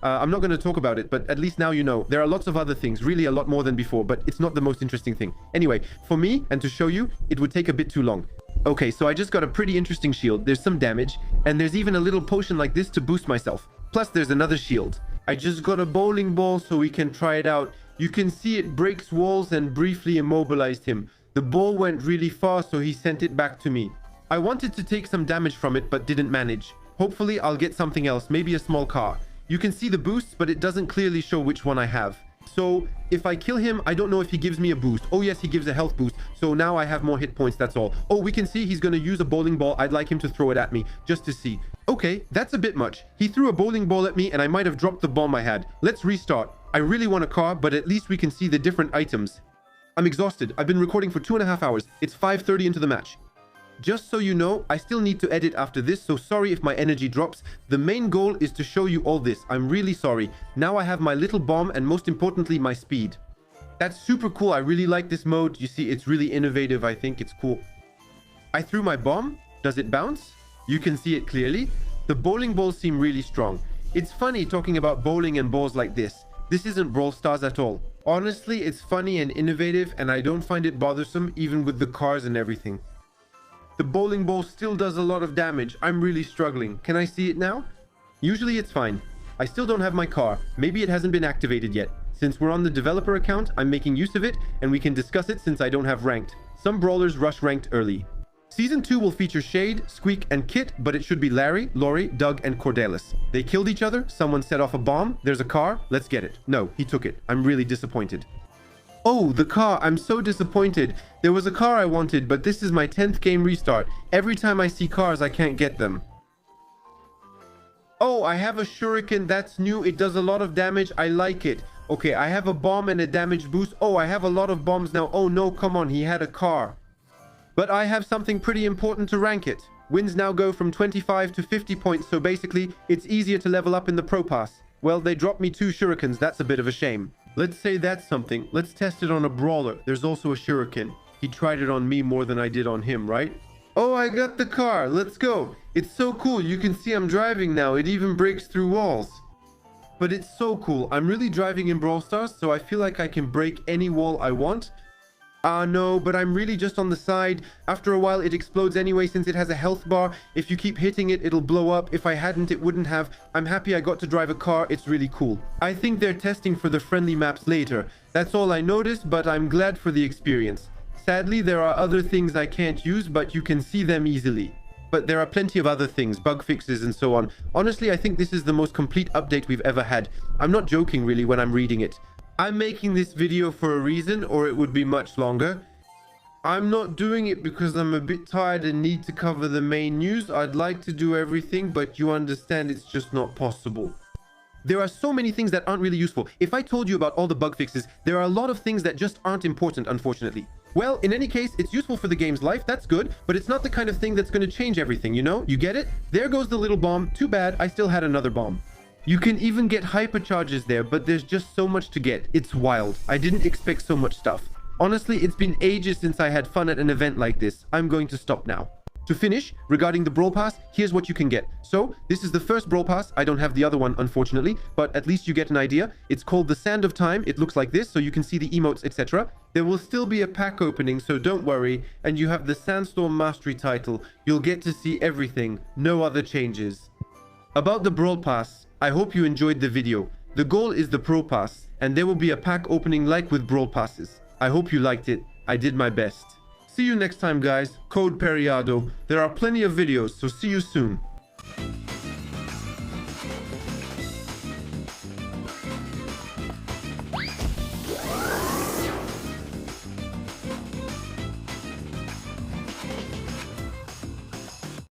I'm not going to talk about it, but at least now you know. There are lots of other things, really a lot more than before, but it's not the most interesting thing. Anyway, for me, and to show you, it would take a bit too long. Okay, so I just got a pretty interesting shield. There's some damage, and there's even a little potion like this to boost myself. Plus, there's another shield. I just got a bowling ball so we can try it out. You can see it breaks walls and briefly immobilized him. The ball went really far, so he sent it back to me. I wanted to take some damage from it, but didn't manage. Hopefully, I'll get something else, maybe a small car. You can see the boosts, but it doesn't clearly show which one I have. So if I kill him, I don't know if he gives me a boost. Oh yes, he gives a health boost. So now I have more hit points, that's all. Oh, we can see he's going to use a bowling ball. I'd like him to throw it at me just to see. Okay, that's a bit much. He threw a bowling ball at me and I might have dropped the bomb I had. Let's restart. I really want a car, but at least we can see the different items. I'm exhausted. I've been recording for 2.5 hours. It's 5:30 into the match. Just so you know, I still need to edit after this, so sorry if my energy drops. The main goal is to show you all this. I'm really sorry. Now I have my little bomb and most importantly, my speed. That's super cool. I really like this mode. You see, it's really innovative. I think it's cool. I threw my bomb. Does it bounce? You can see it clearly. The bowling balls seem really strong. It's funny talking about bowling and balls like this. This isn't Brawl Stars at all. Honestly, it's funny and innovative, and I don't find it bothersome even with the cars and everything. The bowling ball still does a lot of damage. I'm really struggling. Can I see it now? Usually it's fine. I still don't have my car. Maybe it hasn't been activated yet. Since we're on the developer account, I'm making use of it, and we can discuss it since I don't have ranked. Some brawlers rush ranked early. Season 2 will feature Shade, Squeak, and Kit, but it should be Larry, Lori, Doug, and Cordelis. They killed each other. Someone set off a bomb. There's a car. Let's get it. No, he took it. I'm really disappointed. Oh, the car. I'm so disappointed. There was a car I wanted, but this is my 10th game restart. Every time I see cars, I can't get them. Oh, I have a shuriken. That's new. It does a lot of damage. I like it. Okay, I have a bomb and a damage boost. Oh, I have a lot of bombs now. Oh no, come on. He had a car. But I have something pretty important to rank it. Wins now go from 25 to 50 points, so basically, it's easier to level up in the Pro Pass. Well, they dropped me 2 shurikens. That's a bit of a shame. Let's say that's something. Let's test it on a brawler. There's also a shuriken. He tried it on me more than I did on him, right? Oh, I got the car. Let's go. It's so cool. You can see I'm driving now. It even breaks through walls. But it's so cool. I'm really driving in Brawl Stars, so I feel like I can break any wall I want. No, but I'm really just on the side. After a while, it explodes anyway since it has a health bar. If you keep hitting it, it'll blow up. If I hadn't, it wouldn't have. I'm happy I got to drive a car. It's really cool. I think they're testing for the friendly maps later. That's all I noticed, but I'm glad for the experience. Sadly, there are other things I can't use, but you can see them easily. But there are plenty of other things, bug fixes and so on. Honestly, I think this is the most complete update we've ever had. I'm not joking really when I'm reading it. I'm making this video for a reason, or it would be much longer. I'm not doing it because I'm a bit tired and need to cover the main news. I'd like to do everything, but you understand it's just not possible. There are so many things that aren't really useful. If I told you about all the bug fixes, there are a lot of things that just aren't important, unfortunately. Well, in any case, it's useful for the game's life, that's good, but it's not the kind of thing that's going to change everything, you know? You get it? There goes the little bomb. Too bad, I still had another bomb. You can even get hypercharges there, but there's just so much to get. It's wild. I didn't expect so much stuff. Honestly, it's been ages since I had fun at an event like this. I'm going to stop now. To finish, regarding the Brawl Pass, here's what you can get. So, this is the first Brawl Pass. I don't have the other one, unfortunately, but at least you get an idea. It's called the Sand of Time. It looks like this, so you can see the emotes, etc. There will still be a pack opening, so don't worry. And you have the Sandstorm Mastery title. You'll get to see everything. No other changes. About the Brawl Pass, I hope you enjoyed the video. The goal is the Pro Pass, and there will be a pack opening like with Brawl Passes. I hope you liked it. I did my best. See you next time, guys. Code Periado. There are plenty of videos, so see you soon.